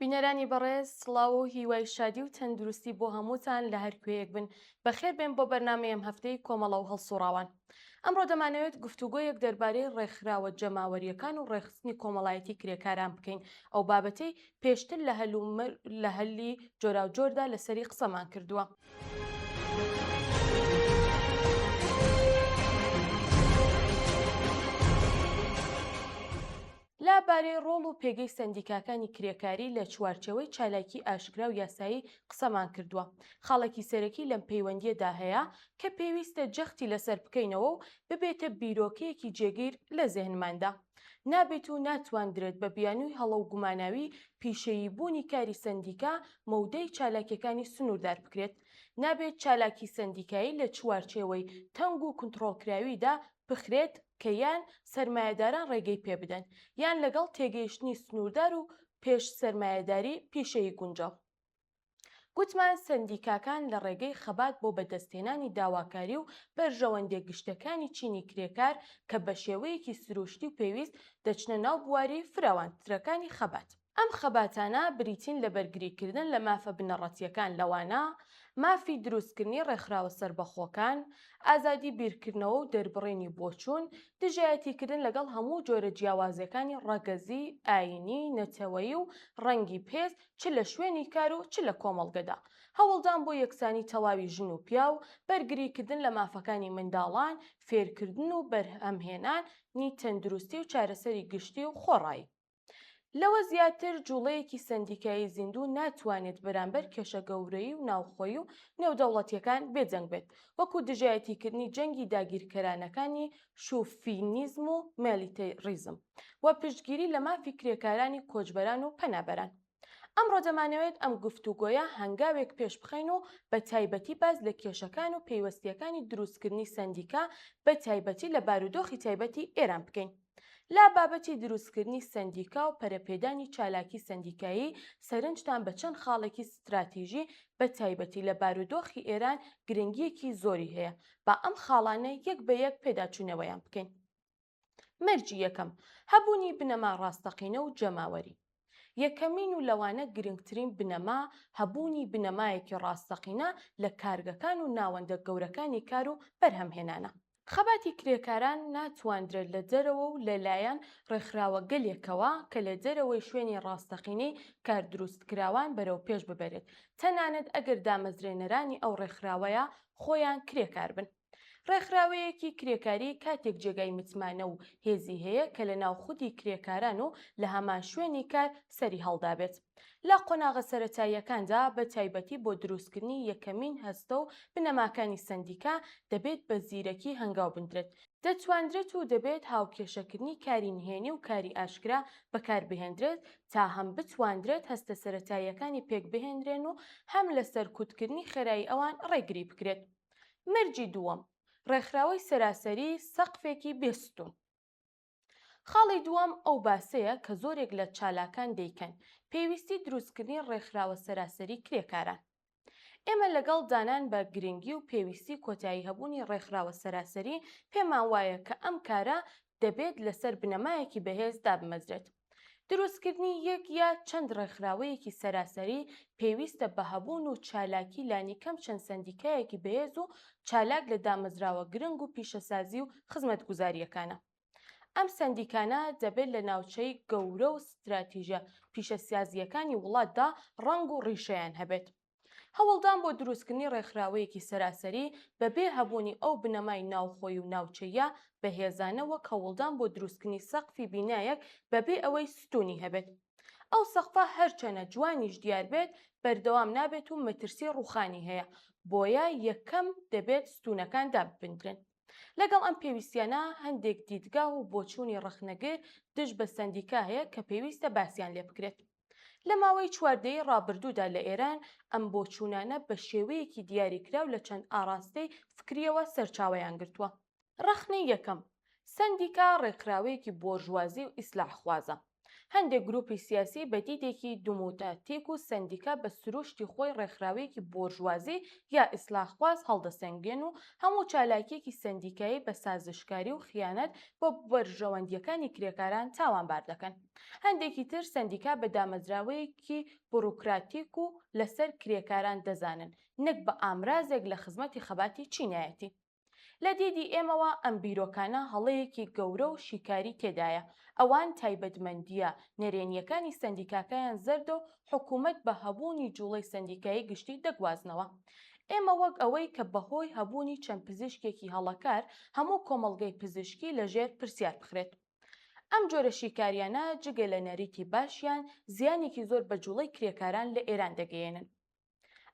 بینەرانی بەڕێز سڵاو و هیوای شادی و تەندروستی بۆ هەمووتان لە هەرکوێیەک بن بەخێر بێن بۆ بەرنمەیەم هەفتەی کۆمەڵە و هەڵسوڕاوان. ئەمڕۆ دەمانەوێت گفتوگۆیەک دەربارەی ڕێکخراوە جەماوەریەکان و ڕێخستنی کۆمەڵایەتی کرێکاران بکەین. ئەو بابەتەی پێشتر لە هەلی جۆراوجۆردا لەسەری قسەمان کردووە. لەبارەی ڕۆڵ و پێگەی سەندیکاکانی کرێکاری لە چوارچێوەی چالاکی ئاشکرا و یاسایی قسەمان کردووە. خاڵێکی سەرەکی لەم پەیوەندیەدا هەیە کە پێویستە جەختی لەسەر بکەینەوە و ببێتە بیرۆکەیەکی جێگیر لە زێنماندا. نابێت و ناتوانرێت بە بیانووی هەڵە و گوماناوی پیشەیی بوونی کاری سەندیکا مەودەی چالاکیەکانی سنووردار بکرێت. نابێت چالاکی سەندیکایی لە چوارچێوەی تەنگ و کنتڕۆڵکراویدا بخرێت کە یان سەرمایه‌داران ڕێگەی پێ بدەن یان لەگەڵ تێگەیشتنی سنووردار و پێش سەرمایه‌داری پیشەیی گونجاو. گوتمان سەندیکاکان لە ڕێگەی خەبات بۆ بەدەستهێنانی داواکاری و بەرژەوەندە گشتەکانی چینی کرێکار کە بە شێوەیەکی سروشتی و پێویست دەچنە ناو بواری فراوانترەکانی خەبات. ئەم خەباتانە بریتین لە بەرگریکردن لە مافە بنەڕەتیەکان لەوانە مافی دروستکردنی ڕێکخراوە سربەخۆکان، ئازادی بیرکردنەوە و دەربڕینی بۆچوون، دژایەتیکردن لەگەڵ هەموو جۆرە جیاوازەکانی ڕەگەزی، ئاینی، نەتەوەیی و ڕەنگی پێست چ لە شوێنی کار و چ لە کۆمەڵگەدا، هەوڵدان بۆ یەکسانی تەواوی ژن و پیا و بەرگریکردن لە مافەکانی منداڵان، فێرکردن و بەرهەمهێنانی تەندروستی و چارەسەری گشتی و خۆڕایی. لەوە زیاتر جوڵەیەکی سەندیکایی زیندوو ناتوانێت بەرامبەر کێشە گەورەی و ناوخۆیی و نێودەوڵەتیەکان بێجەنگ بێت، وەکو دژایەتیکردنی جەنگی داگیرکەرانەکانی شوفینیزم و مێلیتەریزم و پشتگیری لە مافی کرێکارانی کۆچبەران و پەنابەران. ئەمڕۆ دەمانەوێت ئەم گفتوگۆیە هەنگاوێک پێش بخەین و بە تایبەتی باز لە کێشەکان و پەیوەستیەکانی دروستکردنی سەندیکا بە تایبەتی لە بارودۆخی تایبەتی ئێران بکەین. لا بابەتی دروستکردنی سەندیکا و پەرەپێدانی چالاکی سەندیکایی سەرنجتان بە چەند خاڵێکی ستراتیژی بە تایبەتی لە بارودۆخی ئێران گرنگیەکی زۆری هەیە. با ئەم خاڵانە یەک بە یەک پێداچوونەوەیان بکەین. مەرجی یەکەم، هەبوونی بنەما ڕاستەقینە و جەماوەری. یەکەمین و لەوانە گرنگترین بنەما هەبوونی بنەمایەکی ڕاستەقینە لە کارگەکان و ناوەندە گەورەکانی کار و بەرهەمهێنانە. خەباتی کرێکاران ناتواندرێت لە دەرەوە و لەلایەن ڕێکخراوە گەلێکەوە کە لە دەرەوەی شوێنی ڕاستەقینەی کار دروستکراوان بەرەو پێش ببەرێت، تەنانەت ئەگەر دامەزرێنەرانی ئەو ڕێکخراوەیە خۆیان کرێکار بن. ڕێکخراوەیەکی کرێکاری کاتێک جێگای متمانە و هێزی هەیە کە لە ناوخودی کرێکاران و لە هەمان شوێنی کار سەری هەڵدابێت. لە قۆناغە سەرەتاییەکاندا بە تایبەتی بۆ دروستکردنی یەکەمین هەستە و بنەماکانی سەندیکا دەبێت بە زیرەکی هەنگاو بندرێت، دەتوانرێت و دەبێت هاوکێشەکردنی کاری نهێنی و کاری ئاشکرا بەکاربهێنرێت تا هەم بتواندرێت هەستە سەرەتاییەکانی پێک بهێنرێن و هەم لە سەرکوتکردنی خێرایی ئەوان ڕێگری بکرێت. مەرجی دووەم، ڕێکخراوەی سەراسەری سەقفێکی بێستوون. خاڵی دووەم ئەو باسەیە کە زۆرێک لە چالاکان دەیکەن، پێویستی دروستکردنی ڕێکخراوە سەراسەری کرێکاران. ئێمە لەگەڵ دانان بە گرنگی و پێویستی کۆتایی هەبوونی ڕێکخراوە سەراسەری پێمان وایە کە ئەم کارە دەبێت لەسەر بنەمایەکی بەهێز دابمەزرێت. دروستکردنی یەک یا چەند ڕێکخراوەیەکی سەراسەری پێویستە بە هەبوون و چالاکی لانیکەم چەند سەندیکایەکی بەهێز و چالاک لە دامەزراوە گرنگ و پیشەسازی و خزمەتگوزاریەکانە. ئەم سەندیکانە دەبێت لە ناوچەی گەورە و ستراتیژە پیشەسازیەکانی وڵاتدا ڕەنگ و ڕیشەیان هەبێت. هەوڵدان بۆ دروستکردنی ڕێکخراوەیەکی سەراسەری بەبێ هەبوونی ئەو بنەمای ناوخۆی و ناوچەیە بەهێزانە وەک هەوڵدان بۆ دروستکردنی سەقفی بینایەک بەبێ ئەوەی ستوونی هەبێت. ئەو سەقفە هەرچەنە جوانیش دیار بێت بەردەوام نابێت و مەترسی ڕوخانی هەیە، بۆیە یەکەم دەبێت ستوونەکان داببندرێن. لەگەڵ ئەم پێویستیانە هەندێک دیدگا و بۆچوونی ڕەخنەگەر دژ بە سەندیکا هەیە کە پێویستە باسییان لێ بکرێت. لە ماوەی چواردەی ڕابردوودا لە ئێران ئەم بۆچوونانە بە شێوەیەکی دیاریکراو لە چەند ئاراستەی فکریەوە سەرچاوەیان گرتووە. ڕەخنەی یەکەم، سەندیکا ڕێکخراوەیەکی بۆرژوازی و ئیسلاحخوازە. هەندێک گروپی سیاسی بە دیدێکی دموکراتیک و سەندیکا بە سروشتی خۆی ڕێکخراوەیەکی بۆرژوازی یا ئیسلاحخواز هەڵدەسەنگێن و هەموو چالاکیەکی سەندیکایی بە سازشکاری و خیانەت بۆ بەرژەوەندیەکانی کرێکاران تاوانبار دەکەن. هەندێکی تر سەندیکا بە دامەزراوەیەکی بوروکراتیک و لەسەر کرێکاران دەزانن، نەک بە ئامرازێک لە خزمەتی خەباتی چینایەتی. لە دیدی ئێمەوە ئەم بیرۆکانە هەڵەیەکی گەورە و شیکاری تێدایە. ئەوان تایبەتمەندیە نەرێنیەکانی سەندیکاکەیان زەردە و حکوومەت بە هەبوونی جوڵەی سەندیکایی گشتی دەگوازنەوە. ئێمە وەک ئەوەی کە بەهۆی هەبوونی چەند پزیشکێکی هەڵەکار هەموو کۆمەڵگەی پزیشکی لەژێر پرسیار بخرێت. ئەم جۆرە شیکاریانە جگە لە نەریتی باشیان زیانێکی زۆر بە جوڵەی کرێکاران لە ئێران دەگەیەنن.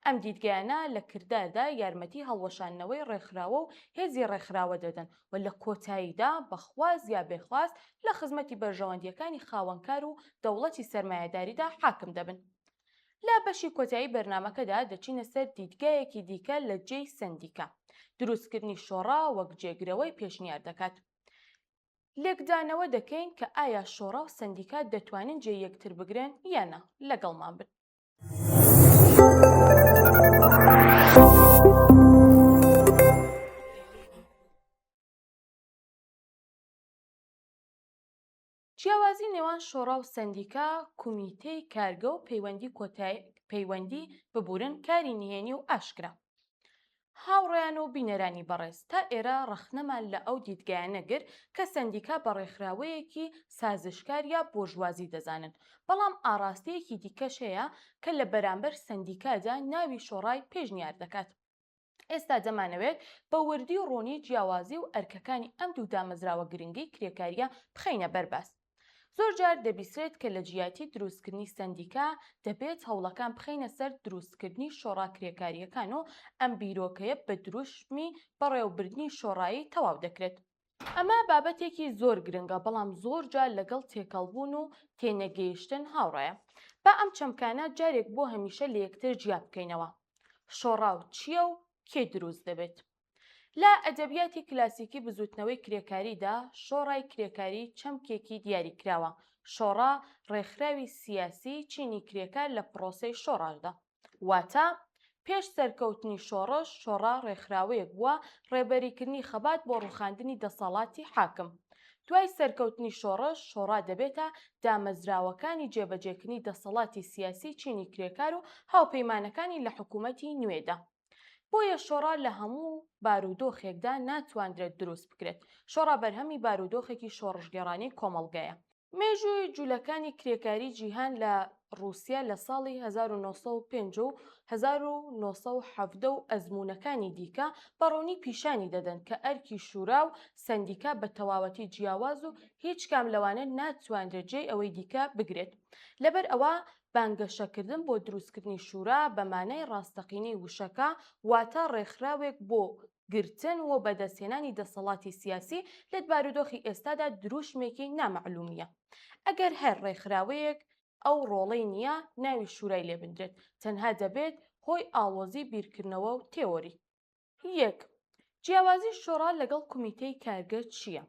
ئەم دیدگایانە لە کرداردا یارمەتی هەڵوەشانەوەی ڕێکخراوە و هێزی ڕێکخراوە دەدەن و لە کۆتاییدا بەخواز یا بێخواست لە خزمەتی بەرژەوەندیەکانی خاوەنکار و دەوڵەتی سەرمایەداریدا حاکم دەبن. لە بەشی کۆتایی بەرنامەکەدا دەچینە سەر دیدگایەکی دیکە لە جێی سەندیکا. دروستکردنی شۆڕا وەک جێگرەوەی پێشنیار دەکات. لێکدانەوە دەکەین کە ئایا شۆڕا و سەندیکا دەتوانن جێ یەکتر بگرن یانە. لەگەڵمان بن. جیاوازی نێوان شۆڕا و سەندیکا، کومیتەی کارگە و پەیوەندی ببورن کاری نهێنی و ئاشکرا. هاوڕێیان و بینەرانی بەڕێز، تا ئێرە ڕەخنەمان لە ئەو دیدگایانە گر کە سەندیکا بە ڕێکخراوەیەکی سازشکار یا بۆژوازی دەزانن، بەڵام ئاراستەیەکی دیکەش هەیە کە لە بەرامبەر سەندیکادا ناوی شۆڕای پێشنیار دەکات. ئێستا دەمانەوێت بە وردی و ڕوونی جیاوازی و ئەرکەکانی ئەم دوو دامەزراوە گرنگی کرێکاریە بخەینە بەرباس. زۆر جار دەبیسترێت کە لە جیاتی دروستکردنی سەندیکا دەبێت هەوڵەکان بخەینە سەر دروستکردنی شۆڕا کرێکاریەکان و ئەم بیرۆکەیە بە دروشمی بەڕێوەبردنی شۆڕایی تەواو دەکرێت. ئەمە بابەتێکی زۆر گرنگە، بەڵام زۆر جار لەگەڵ تێکەڵبوون و تێنەگەیشتن هاوڕێیە. با ئەم چەمکانە جارێک بۆ هەمیشە لە یەکتر جیا بکەینەوە. شۆڕا و چییە و کێ دروست دەبێت؟ لە ئەدەبیاتی کلاسیکی بزوتنەوەی کرێکاریدا شۆڕای کرێکاری چەمکێکی دیاریکراوە. شۆڕا ڕێکخراوی سیاسی چینی کرێکار لە پرۆسەی شۆڕاشدا. واتە پێش سەرکەوتنی شۆڕش شۆڕا ڕێکخراوەیەک بووە ڕێبەریکردنی خەبات بۆ ڕووخاندنی دەسەڵاتی حاکم. دوای سەرکەوتنی شۆڕش شۆڕا دەبێتە دامەزراوەکانی جێبەجێکردنی دەسەڵاتی سیاسی چینی کرێکار و هاوپەیمانەکانی لە حکوومەتی نوێدا. بۆیە شۆڕا لە هەموو بارودۆخێکدا ناتوانرێت دروست بکرێت. شۆڕا بەرهەمی بارودۆخێکی شۆڕژگێڕانی کۆمەڵگەیە. مێژووی جوولەکانی کرێکاری جیهان لە رووسیا لە ساڵی 1950 و 1970 و ئەزموونەکانی دیکە بەڕوونی پیشانی دەدەن کە ئەرکی شورا و سەندیکا بە تەواوەتی جیاواز و هیچ کام لەوانە ناتوانرێت جێی ئەوەی دیکە بگرێت. لەبەر ئەوە بانگەشەکردن بۆ دروستکردنی شورا بە مانای ڕاستەقینەی وشەکە واتە ڕێکخراوێک بۆ گرتن و بەدەستهێنانی دەسەڵاتی سیاسی لە بارودۆخی ئێستادا دروشمێکی نامەعلومیە. ئەگەر هەر ڕێکخراوەیەک ئەو ڕۆڵەی نییە ناوی شورای لێبدرێت، تەنها دەبێت هۆی ئاڵۆزی بیرکردنەوە و تێوەری. 1. جیاوازی شۆڕا لەگەڵ کومیتەی کارگە چییە؟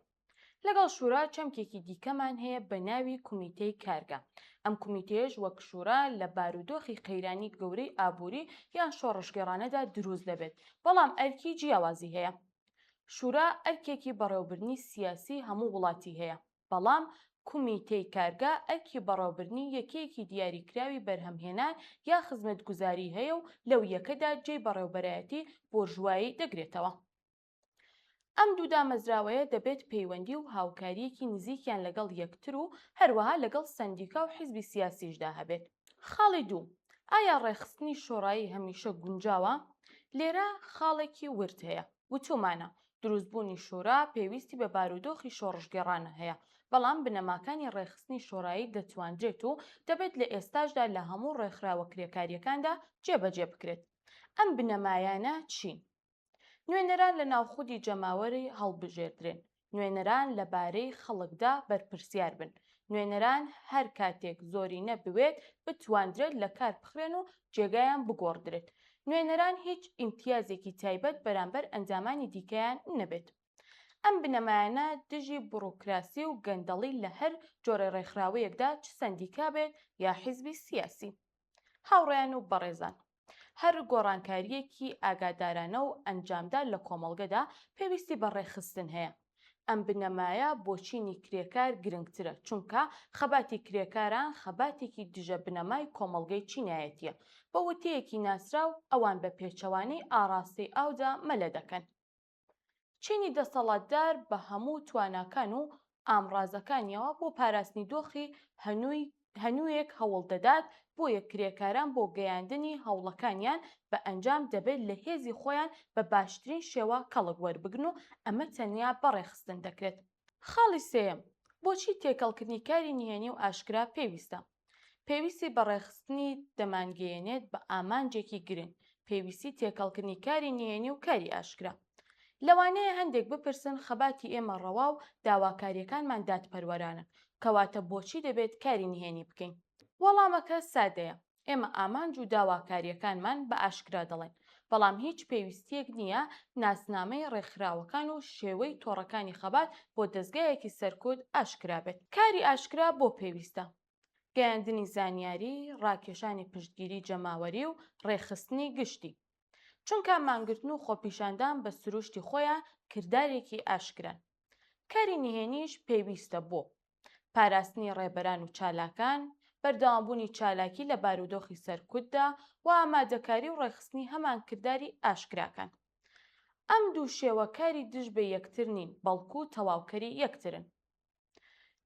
لەگەڵ شورا چەمکێکی دیکەمان هەیە بە ناوی کومیتەی کارگە. ئەم کومیتەیەش وەک شورا لە بارودۆخی قەیرانی گەورەی ئابووری یان شۆڕژگێڕانەدا دروست دەبێت، بەڵام ئەرکی جیاوازی هەیە. شورا ئەرکێکی بەڕێوەبردنی سیاسی هەموو وڵاتی هەیە، بەڵام کومیتەی کارگە ئەرکی بەڕێوەبردنی یەکەیەکی دیاریکراوی بەرهەمهێنان یا خزمەتگوزاری هەیە و لەو یەکەدا جێی بەڕێوەبەرایەتی بۆرژوایی دەگرێتەوە. ئەم دوو دامەزراوەیە دەبێت پەیوەندی و هاوکاریەکی نزیکیان لەگەڵ یەکتر و هەروەها لەگەڵ سەندیکا و حیزبی سیاسیشدا هەبێت. خاڵی 2. ئایا ڕێخستنی شۆڕایی هەمیشە گونجاوە؟ لێرە خاڵێکی ورد هەیە. وتومانە دروستبوونی شورا پێویستی بە بارودۆخی شۆڕژگێڕانە هەیە، بەڵام بنەماکانی ڕێخستنی شۆڕایی دەتوانرێت و دەبێت لە ئێستاشدا لە هەموو ڕێکخراوە کرێکاریەکاندا جێبەجێ بکرێت. ئەم بنەمایانە چین؟ نوێنەران لە ناوخودی جەماوەری هەڵبژێردرێن. نوێنەران لەبارەی خەڵکدا بەرپرسیار بن. نوێنەران هەر کاتێک زۆری نەبوێت بتواندرێت لە کار بخرێن و جێگایان بگۆڕدرێت. نوێنەران هیچ ئیمتیازێکی تایبەت بەرامبەر ئەنجامانی دیکەیان نەبێت. ئەم بنەمایانە دژی بڕۆکراسی و گەندەڵی لە هەر جۆرە ڕێکخراوەیەکدا چ سەندیکا بێت یا حیزبی سیاسی. هاوڕێیان و بەڕێزان، هەر گۆڕانکاریەکی ئاگادارانە و ئەنجامدا لە کۆمەڵگەدا پێویستی بە ڕێخستن هەیە. ئەم بنەمایە بۆ چینی کرێکار گرنگترە، چونکە خەباتی کرێکاران خەباتێکی دژە بنەمای کۆمەڵگەی چینایەتیە. بە وتەیەکی ناسراو ئەوان بە پێچەوانەی ئاڕاستەی ئاودا مەلە دەکەن. چینی دەسەڵاتدار بە هەموو تواناکان و ئامڕازەکانیەوە بۆ پاراستنی دۆخی هەنوویەک هەوڵ دەدات، بۆیە کرێکاران بۆ گەیاندنی هەوڵەکانیان بە ئەنجام دەبێت لە هێزی خۆیان بە باشترین شێوە کەڵک وەربگرن و ئەمە تەنیا بەڕێخستن دەکرێت. خاڵی سێیەم، بۆچی تێکەڵکردنی کاری نهێنی و ئاشکرا پێویستە؟ پێویستی بەڕێخستنی دەمانگەیەنێت بە ئامانجێکی گرنگ، پێویستی تێکەڵکردنی کاری نهێنی و کاری ئاشکرا. لەوانەیە هەندێک بپرسن خەباتی ئێمە ڕەوا و داواکاریەکانمان دادپەروەرانە، کەواتە بۆچی دەبێت کاری نهێنی بکەین؟ وەڵامەکە سادەیە. ئێمە ئامانج و داواکاریەکانمان بە ئاشکرا دەڵێن، بەڵام هیچ پێویستیەک نییە ناسنامەی ڕێکخراوەکان و شێوەی تۆڕەکانی خەبات بۆ دەستگایەکی سەرکوت ئاشکرا بێت. کاری ئاشکرا بۆ پێویستە؟ گەیاندنی زانیاری، ڕاکێشانی پشتگیری جەماوەری و ڕێخستنی گشتی. چونکە مانگرتن و خۆپیشاندان بە سروشتی خۆیان کردارێکی ئاشکران. کاری نهێنیش پێویستە بۆ پاراستنی ڕێبەران و چالاکان، بەردەوامبوونی چالاکی لە بارودۆخی سەرکوتدا و ئامادەکاری و ڕێخستنی هەمان کرداری ئاشکراکان. ئەم دوو شێوەکاری دژ بە یەکتر نین، بەڵکو تەواوکەری یەکترن.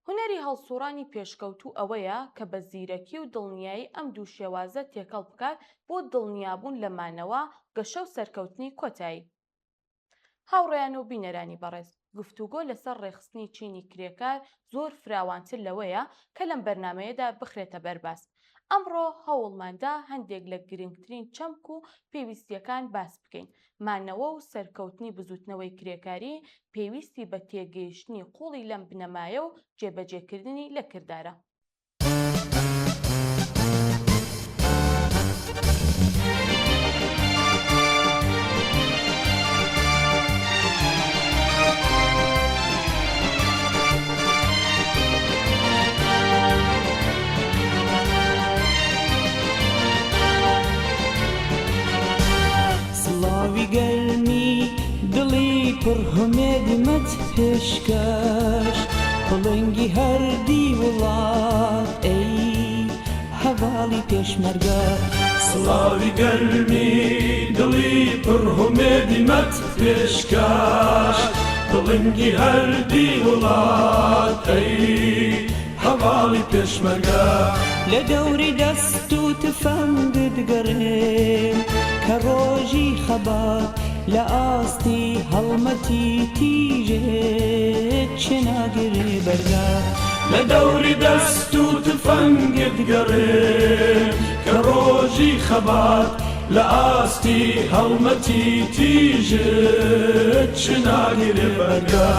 هونەری هەڵسوڕانی پێشکەوتوو ئەوەیە کە بە زیرەکی و دڵنیایی ئەم دوو شێوازە تێکەڵ بکات بۆ دڵنیابوون لەمانەوە گەشە و سەرکەوتنی کۆتایی. هاوڕێیان و بینەرانی بەڕێز، گفتوگۆ لەسەر ڕێخستنی چینی کرێکار زۆر فراوانتر لەوەیە کە لەم بەرنامەیەدا بخرێتە بەرباس. ئەمڕۆ هەوڵماندا هەندێک لە گرنگترین چەمک و پێویستیەکان باس بکەین. مانەوە و سەرکەوتنی بزوتنەوەی کرێکاری پێویستی بە تێگەیشتنی قوڵی لەم بنەمایە و جێبەجێکردنی لە کردارە. گەرمی دڵی پڕ هەمێدمەت پێشکەش، پڵنگی هەردی وڵات ئەی هەواڵی پێشمەرگە. سڵاوی گەرمی دڵی پڕ هەمێدمەت پێشکەش، پڵنگی هەردی وڵات ئەی هەواڵی پێشمەرگە. لە دەوری دەست و تفەنگت گەڕێم کە ڕۆژی خەبات لە ئاستی هەڵمەتی تیژێت چێناگرێ بەرگا. لە دەوری دەست و تفەنگت گەڕێم کە ڕۆژی خەبات لە ئاستی هەڵمەتی تیژێت چێناگرێ بەرگا.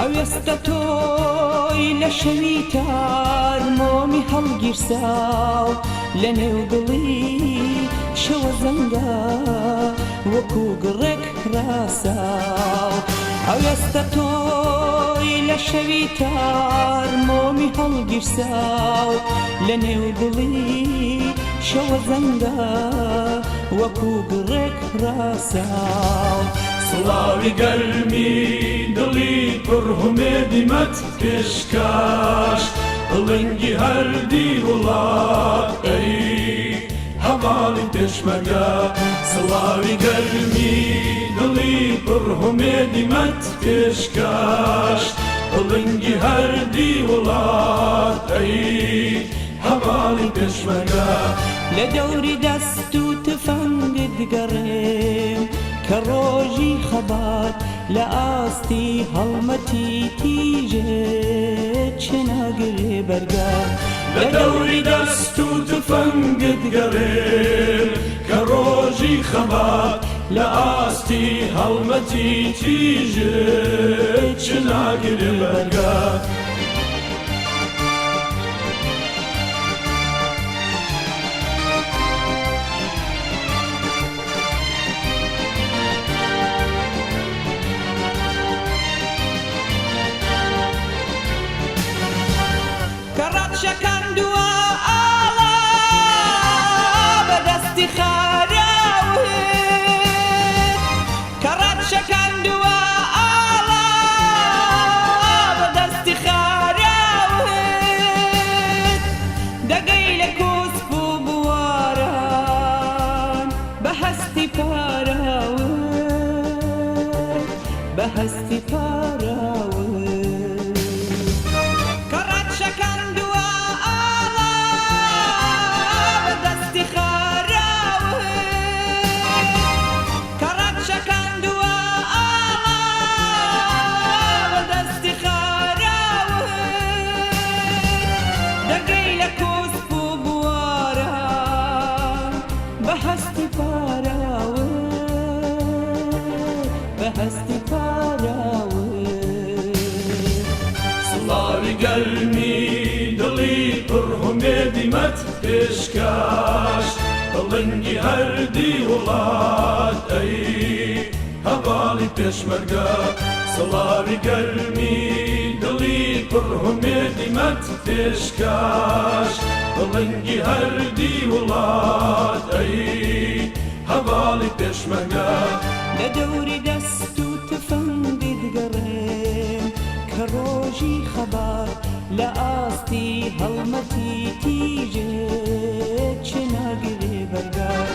ئەوێستە تۆی لە شەوی تار مۆمی هەڵگیرساو لە نێو دڵی شەوە زەنگە وەکو گڕێک ڕاساو. ئەوێستە تۆی لە شەوی تار مۆمی هەڵگیرساو لە نێو دڵی شەوە زەنگە وەکو گڕێک ڕاساو. سڵاوی گەرمی دڵی پڕ هەمێدمەت پێشکەش، پڵنگی هەردی وڵات ئەی هەواڵی پێشمەرگە. سڵاوی گەرمی دڵی پڕ هەمێدمەت پێشکەش، پڵنگی هەردی وڵات ئەی هەواڵی پێشمەرگە. لە دەوری دەست و تفەنگت گەڕێم کە ڕۆژی خەبات لە ئاستی هەڵمەتی تیژێت چێناگرێ بەرگا. لە دەوری دەست و تفەنگت گەڕێم کە ڕۆژی خەبات لە ئاستی هەڵمەتی تیژت چ ناگرێ بەرگات شەکەندووە ئاڵا بەدەستی خاراوت کەڕەت شەکەندووە ئاڵا بەدەستی خاراوت دەگەی لە کوسپ و بواران بە هەستی پاراوت بە هەستی پاراوت بەهەستی پاراوت سڵاوی گەرمی دڵی پڕ هومێدیمەت پێشکەش بەڵەنگی هەردی وڵات ئەی هەڤاڵی پێشمەرگە سڵاوی گەرمی دڵی پڕ هومێدیمەت پێشکەش بەڵەنگی هەردی وڵات ئەی هەڤاڵی پێشمەرگە لە دەوری دەست و تفەنگی دگەڕێم کە ڕۆژی خەبات لە ئاستی هەڵمەتی تیژێت چ ناگرێ بەرگات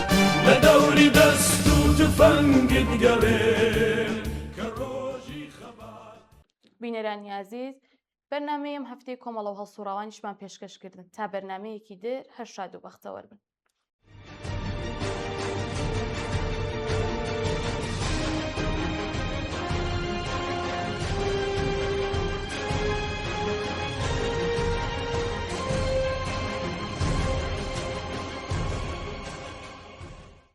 لە دەوری دەست و تفەنگی دگەڕێم کە ڕۆژی خەبات. بینەرانی عزیز، بەرنامەیەم هەفتەی کۆمەڵە و هەڵسوڕاوانیشمان پێشکەشکردن تا بەرنمەیەکی در هەر شاد و بەختەوەر بن.